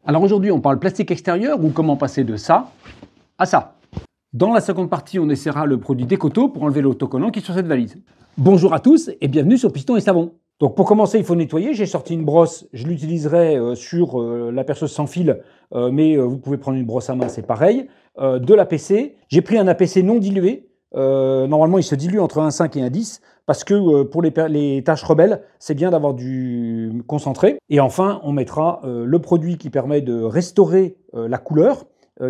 Alors aujourd'hui, on parle plastique extérieur ou comment passer de ça à ça. Dans la seconde partie, on essaiera le produit Decoto pour enlever l'autocollant qui est sur cette valise. Bonjour à tous et bienvenue sur Piston et Savon. Donc pour commencer, il faut nettoyer. J'ai sorti une brosse, je l'utiliserai sur la perceuse sans fil, mais vous pouvez prendre une brosse à main, c'est pareil. De l'APC, j'ai pris un APC non dilué. Normalement, il se dilue entre 1,5 et 1,10 parce que pour les tâches rebelles, c'est bien d'avoir du concentré. Et enfin, on mettra le produit qui permet de restaurer la couleur,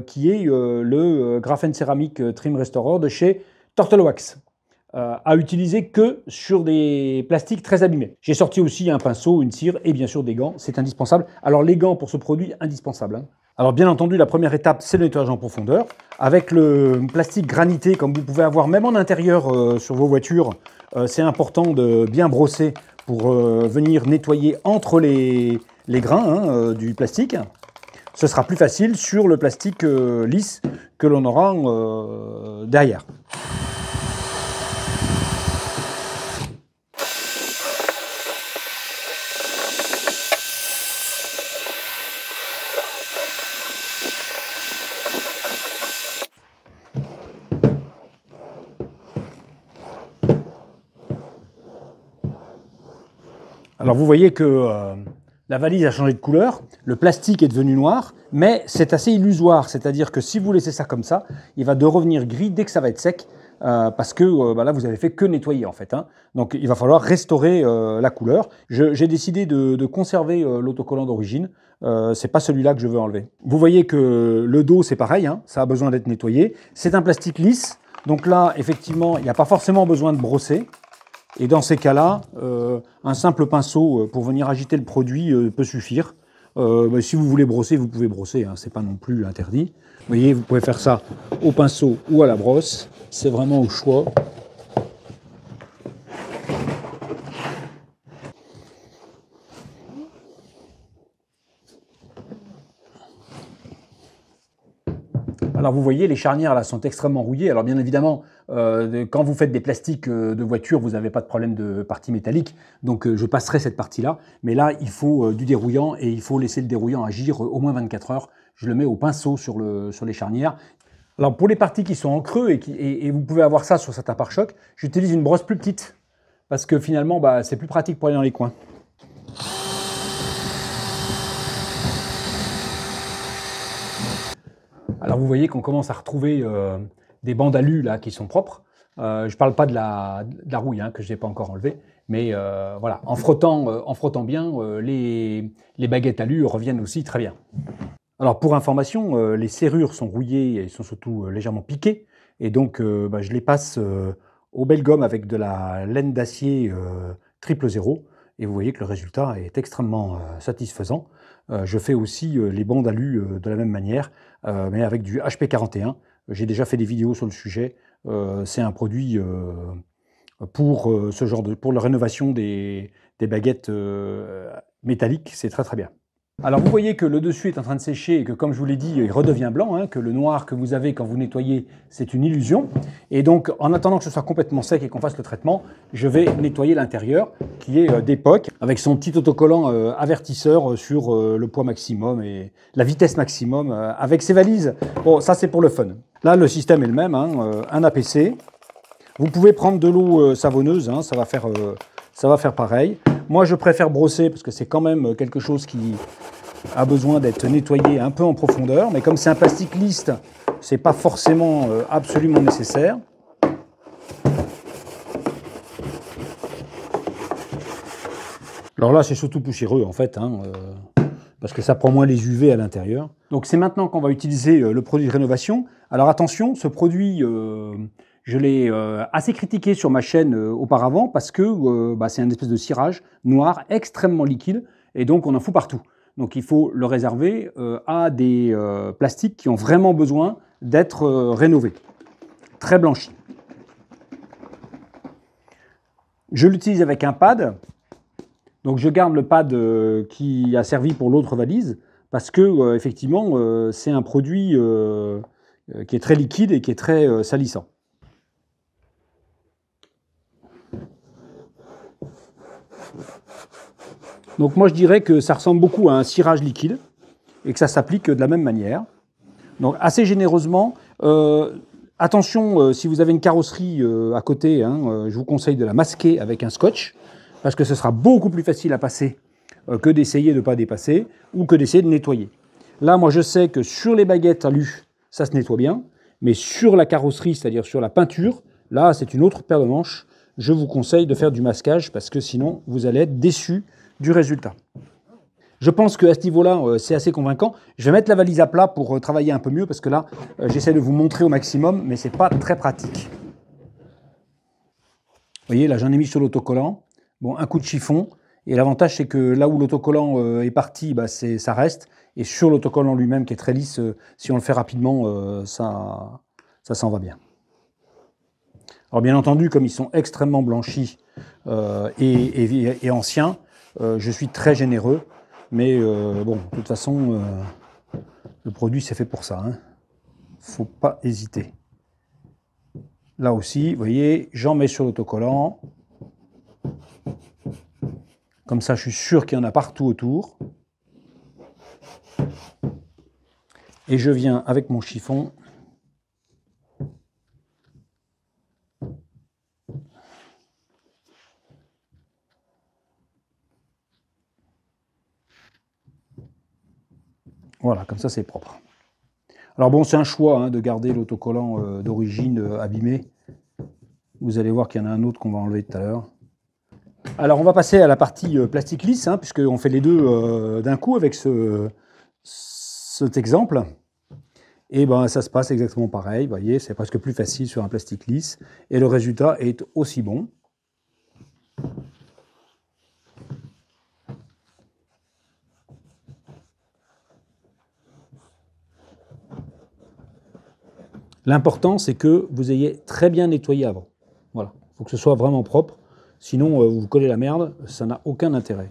qui est le graphène céramique Trim Restorer de chez Turtle Wax. À utiliser que sur des plastiques très abîmés. J'ai sorti aussi un pinceau, une cire et bien sûr des gants, c'est indispensable. Alors les gants pour ce produit, indispensable, hein. Alors bien entendu, la première étape, c'est le nettoyage en profondeur. Avec le plastique granité, comme vous pouvez avoir même en intérieur sur vos voitures, c'est important de bien brosser pour venir nettoyer entre les grains du plastique. Ce sera plus facile sur le plastique lisse que l'on aura derrière. Alors vous voyez que la valise a changé de couleur, le plastique est devenu noir, mais c'est assez illusoire, c'est-à-dire que si vous laissez ça comme ça, il va de revenir gris dès que ça va être sec, parce que là vous avez fait que nettoyer en fait, hein. Donc il va falloir restaurer la couleur. J'ai décidé de conserver l'autocollant d'origine, c'est pas celui-là que je veux enlever. Vous voyez que le dos c'est pareil, hein, ça a besoin d'être nettoyé. C'est un plastique lisse, donc là effectivement il n'y a pas forcément besoin de brosser. Et dans ces cas-là, un simple pinceau pour venir agiter le produit peut suffire. Si vous voulez brosser, vous pouvez brosser, hein, c'est pas non plus interdit. Vous voyez, vous pouvez faire ça au pinceau ou à la brosse, c'est vraiment au choix. Alors vous voyez, les charnières là sont extrêmement rouillées. Alors bien évidemment, quand vous faites des plastiques de voiture, vous n'avez pas de problème de partie métallique. Donc je passerai cette partie-là. Mais là, il faut du dérouillant et il faut laisser le dérouillant agir au moins 24 heures. Je le mets au pinceau sur les charnières. Alors pour les parties qui sont en creux et vous pouvez avoir ça sur certains pare-chocs, j'utilise une brosse plus petite parce que finalement, c'est plus pratique pour aller dans les coins. Alors vous voyez qu'on commence à retrouver des bandes alu là qui sont propres. Je ne parle pas de la rouille hein, que je n'ai pas encore enlevée, mais voilà, en frottant bien, les baguettes alu reviennent aussi très bien. Alors pour information, les serrures sont rouillées et sont surtout légèrement piquées, et donc je les passe au bel-gomme avec de la laine d'acier 000, et vous voyez que le résultat est extrêmement satisfaisant. Je fais aussi les bandes alu de la même manière, mais avec du HP41. J'ai déjà fait des vidéos sur le sujet. C'est un produit pour pour la rénovation des baguettes métalliques. C'est très très bien. Alors vous voyez que le dessus est en train de sécher et que comme je vous l'ai dit, il redevient blanc, hein, que le noir que vous avez quand vous nettoyez, c'est une illusion. Et donc en attendant que ce soit complètement sec et qu'on fasse le traitement, je vais nettoyer l'intérieur qui est d'époque avec son petit autocollant avertisseur sur le poids maximum et la vitesse maximum avec ses valises. Bon, ça c'est pour le fun. Là le système est le même, hein, un APC. Vous pouvez prendre de l'eau savonneuse, hein, ça va faire pareil. Moi, je préfère brosser parce que c'est quand même quelque chose qui a besoin d'être nettoyé un peu en profondeur. Mais comme c'est un plastique lisse, c'est pas forcément absolument nécessaire. Alors là, c'est surtout poussiéreux en fait, hein, parce que ça prend moins les UV à l'intérieur. Donc c'est maintenant qu'on va utiliser le produit de rénovation. Alors attention, ce produit... je l'ai assez critiqué sur ma chaîne auparavant parce que c'est une espèce de cirage noir extrêmement liquide et donc on en fout partout. Donc il faut le réserver à des plastiques qui ont vraiment besoin d'être rénovés, très blanchis. Je l'utilise avec un pad, donc je garde le pad qui a servi pour l'autre valise parce que effectivement c'est un produit qui est très liquide et qui est très salissant. Donc moi je dirais que ça ressemble beaucoup à un cirage liquide. et que ça s'applique de la même manière. Donc assez généreusement. Attention, si vous avez une carrosserie à côté, hein, je vous conseille de la masquer avec un scotch, parce que ce sera beaucoup plus facile à passer que d'essayer de ne pas dépasser, ou que d'essayer de nettoyer. Là, moi je sais que sur les baguettes alu, ça se nettoie bien, mais sur la carrosserie, c'est-à-dire sur la peinture, là c'est une autre paire de manches. Je vous conseille de faire du masquage, parce que sinon vous allez être déçu du résultat. Je pense qu'à ce niveau-là, c'est assez convaincant. Je vais mettre la valise à plat pour travailler un peu mieux, parce que là, j'essaie de vous montrer au maximum, mais ce n'est pas très pratique. Vous voyez, là, j'en ai mis sur l'autocollant. Bon, un coup de chiffon. Et l'avantage, c'est que là où l'autocollant est parti, bah, ça reste. Et sur l'autocollant lui-même, qui est très lisse, si on le fait rapidement, ça s'en va bien. Alors, bien entendu, comme ils sont extrêmement blanchis et anciens, je suis très généreux. Mais bon, de toute façon, le produit c'est fait pour ça. Il ne faut pas hésiter. Là aussi, vous voyez, j'en mets sur l'autocollant. Comme ça, je suis sûr qu'il y en a partout autour. Et je viens avec mon chiffon. Voilà, comme ça c'est propre. Alors bon, c'est un choix hein, de garder l'autocollant d'origine abîmé. Vous allez voir qu'il y en a un autre qu'on va enlever tout à l'heure. Alors on va passer à la partie plastique lisse, hein, puisqu'on fait les deux d'un coup avec cet exemple. Et ben ça se passe exactement pareil, vous voyez, c'est presque plus facile sur un plastique lisse. Et le résultat est aussi bon. L'important, c'est que vous ayez très bien nettoyé avant. Voilà, il faut que ce soit vraiment propre. Sinon, vous collez la merde, ça n'a aucun intérêt.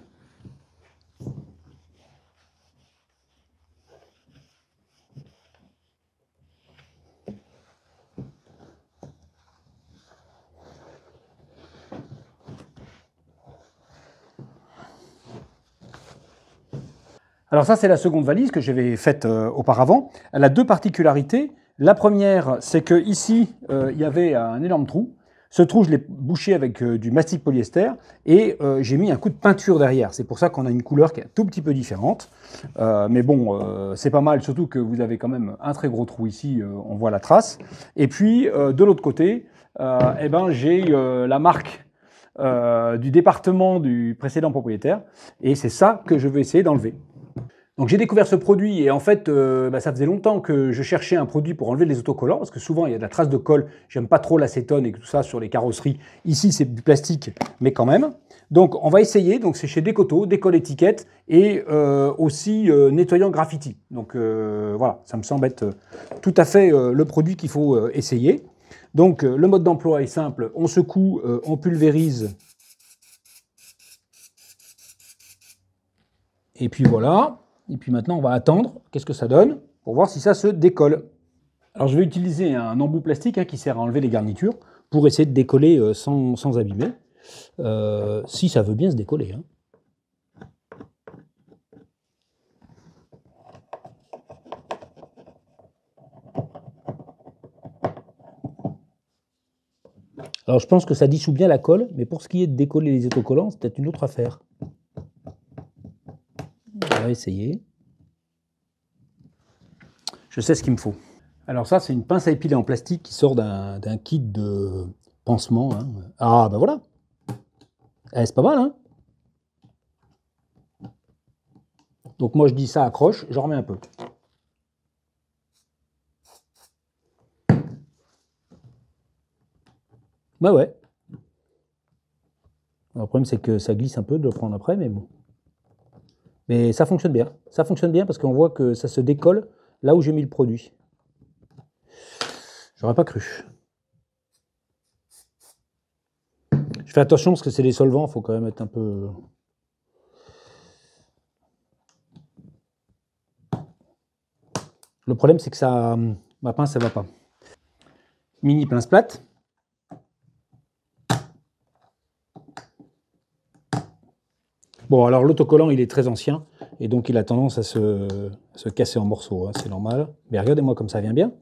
Alors ça, c'est la seconde valise que j'avais faite auparavant. Elle a deux particularités. La première, c'est que ici, il y avait un énorme trou. Ce trou, je l'ai bouché avec du mastic polyester et j'ai mis un coup de peinture derrière. C'est pour ça qu'on a une couleur qui est un tout petit peu différente. Mais bon, c'est pas mal, surtout que vous avez quand même un très gros trou ici, on voit la trace. Et puis, de l'autre côté, eh ben, j'ai la marque du département du précédent propriétaire. Et c'est ça que je vais essayer d'enlever. Donc j'ai découvert ce produit et en fait, ça faisait longtemps que je cherchais un produit pour enlever les autocollants parce que souvent il y a de la trace de colle. J'aime pas trop l'acétone et tout ça sur les carrosseries. Ici c'est du plastique, mais quand même. Donc on va essayer. Donc c'est chez Decoto, décolle étiquette et aussi nettoyant graffiti. Donc voilà, ça me semble être tout à fait le produit qu'il faut essayer. Donc le mode d'emploi est simple. On secoue, on pulvérise. Et puis voilà. Et puis maintenant, on va attendre. Qu'est-ce que ça donne pour voir si ça se décolle. Alors, je vais utiliser un embout plastique hein, qui sert à enlever les garnitures pour essayer de décoller sans abîmer. Si ça veut bien se décoller. Hein. Alors, je pense que ça dissout bien la colle, mais pour ce qui est de décoller les autocollants, c'est peut-être une autre affaire. On va essayer. Je sais ce qu'il me faut. Alors ça, c'est une pince à épiler en plastique qui sort d'un kit de pansement. Hein. Ah, ben voilà. C'est pas mal, hein. Donc moi, je dis ça accroche, j'en remets un peu. Bah ouais. Alors, le problème, c'est que ça glisse un peu de le prendre après, mais bon. Mais ça fonctionne bien. Ça fonctionne bien parce qu'on voit que ça se décolle là où j'ai mis le produit. J'aurais pas cru. Je fais attention parce que c'est des solvants, il faut quand même être un peu... Le problème, c'est que ça, ma pince, ça va pas. Mini pince plate. Bon, alors l'autocollant, il est très ancien. et donc il a tendance à se casser en morceaux, hein, c'est normal. Mais regardez-moi comme ça vient bien.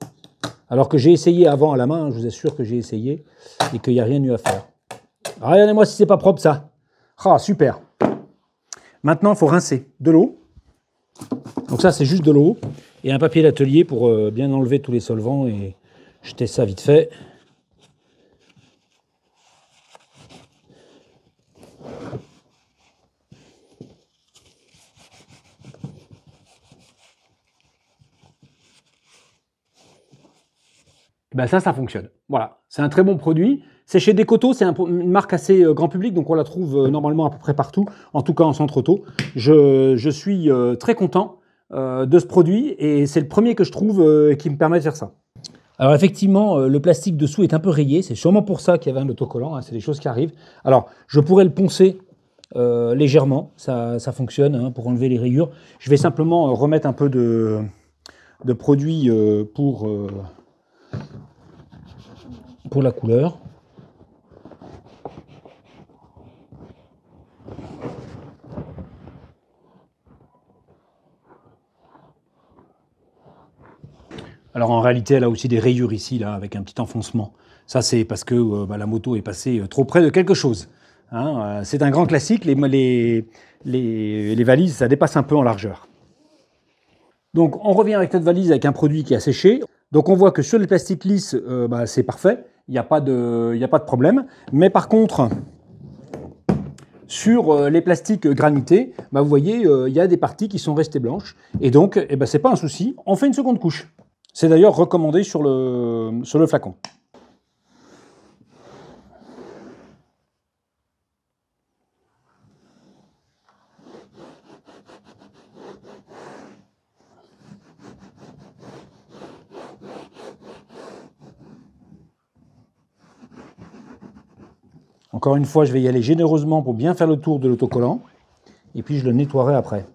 Alors que j'ai essayé avant à la main, hein, je vous assure que j'ai essayé et qu'il n'y a rien eu à faire. Alors, regardez-moi si c'est pas propre ça. Ah, super. Maintenant, il faut rincer de l'eau. Donc ça, c'est juste de l'eau et un papier d'atelier pour bien enlever tous les solvants et jeter ça vite fait. Ben ça fonctionne. Voilà, c'est un très bon produit. C'est chez Decoto, c'est une marque assez grand public, donc on la trouve normalement à peu près partout, en tout cas en centre auto. Je suis très content de ce produit et c'est le premier que je trouve qui me permet de faire ça. Alors effectivement, le plastique dessous est un peu rayé, c'est sûrement pour ça qu'il y avait un autocollant, hein, c'est des choses qui arrivent. Alors, je pourrais le poncer légèrement, ça fonctionne hein, pour enlever les rayures. Je vais simplement remettre un peu de produit pour la couleur. Alors en réalité, elle a aussi des rayures ici, là, avec un petit enfoncement. Ça, c'est parce que la moto est passée trop près de quelque chose. Hein, c'est un grand classique, les valises, ça dépasse un peu en largeur. Donc on revient avec notre valise avec un produit qui a séché. Donc on voit que sur les plastiques lisses, c'est parfait, il n'y a pas de problème. Mais par contre, sur les plastiques granités, vous voyez, il y a des parties qui sont restées blanches. Et donc, c'est pas un souci, on fait une seconde couche. C'est d'ailleurs recommandé sur le flacon. Encore une fois, je vais y aller généreusement pour bien faire le tour de l'autocollant. Et puis je le nettoierai après.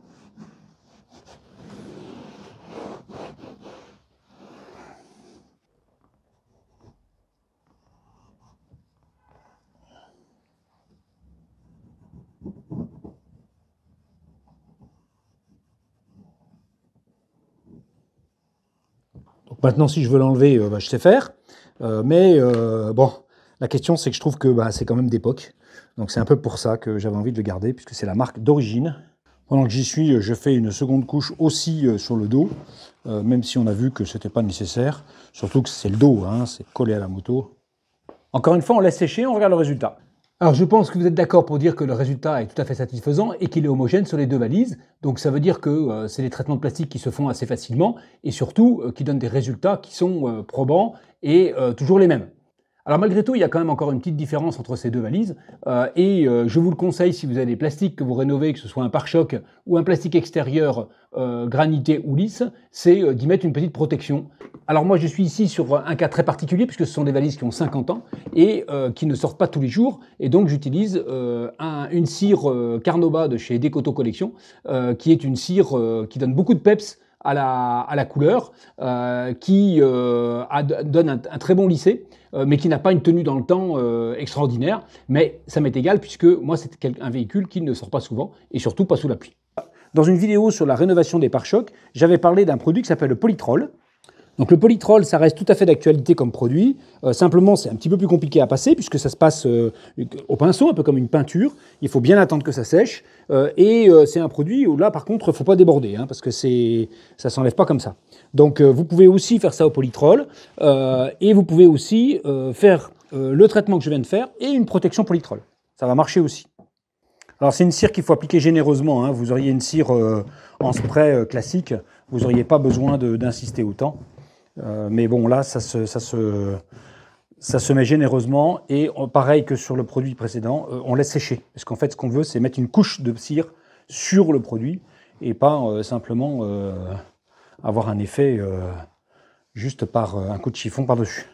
Donc maintenant, si je veux l'enlever, je sais faire. Bon, la question, c'est que je trouve que c'est quand même d'époque. Donc c'est un peu pour ça que j'avais envie de le garder, puisque c'est la marque d'origine. Pendant que j'y suis, je fais une seconde couche aussi sur le dos, même si on a vu que ce n'était pas nécessaire. Surtout que c'est le dos, hein, c'est collé à la moto. Encore une fois, on laisse sécher, on regarde le résultat. Alors je pense que vous êtes d'accord pour dire que le résultat est tout à fait satisfaisant et qu'il est homogène sur les deux valises. Donc ça veut dire que c'est des traitements de plastique qui se font assez facilement et surtout qui donnent des résultats qui sont probants et toujours les mêmes. Alors malgré tout, il y a quand même encore une petite différence entre ces deux valises je vous le conseille si vous avez des plastiques que vous rénovez, que ce soit un pare-choc ou un plastique extérieur granité ou lisse, c'est d'y mettre une petite protection. Alors moi je suis ici sur un cas très particulier puisque ce sont des valises qui ont 50 ans et qui ne sortent pas tous les jours et donc j'utilise une cire Carnauba de chez Decoto Collection qui est une cire qui donne beaucoup de peps à la couleur, qui donne un très bon lissé, mais qui n'a pas une tenue dans le temps extraordinaire. Mais ça m'est égal puisque moi c'est un véhicule qui ne sort pas souvent et surtout pas sous la pluie. Dans une vidéo sur la rénovation des pare-chocs, j'avais parlé d'un produit qui s'appelle le Polytrol. Donc le Polytrol, ça reste tout à fait d'actualité comme produit. Simplement, c'est un petit peu plus compliqué à passer puisque ça se passe au pinceau, un peu comme une peinture. Il faut bien attendre que ça sèche. C'est un produit où là, par contre, il ne faut pas déborder hein, parce que ça ne s'enlève pas comme ça. Donc vous pouvez aussi faire ça au Polytrol et vous pouvez aussi faire le traitement que je viens de faire et une protection Polytrol. Ça va marcher aussi. Alors c'est une cire qu'il faut appliquer généreusement. Hein. Vous auriez une cire en spray classique, vous n'auriez pas besoin d'insister autant. Mais bon, là, ça se met généreusement. Et pareil que sur le produit précédent, on laisse sécher. Parce qu'en fait, ce qu'on veut, c'est mettre une couche de cire sur le produit et pas simplement avoir un effet juste par un coup de chiffon par-dessus.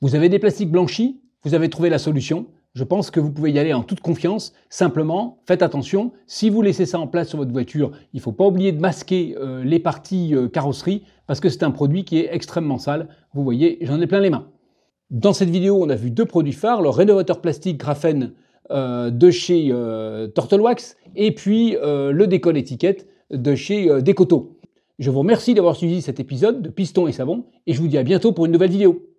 Vous avez des plastiques blanchis, vous avez trouvé la solution. Je pense que vous pouvez y aller en toute confiance. Simplement, faites attention. Si vous laissez ça en place sur votre voiture, il ne faut pas oublier de masquer les parties carrosserie parce que c'est un produit qui est extrêmement sale. Vous voyez, j'en ai plein les mains. Dans cette vidéo, on a vu deux produits phares, le rénovateur plastique Graphène de chez Turtle Wax et puis le décolle étiquette de chez Decoto. Je vous remercie d'avoir suivi cet épisode de Piston et Savon et je vous dis à bientôt pour une nouvelle vidéo.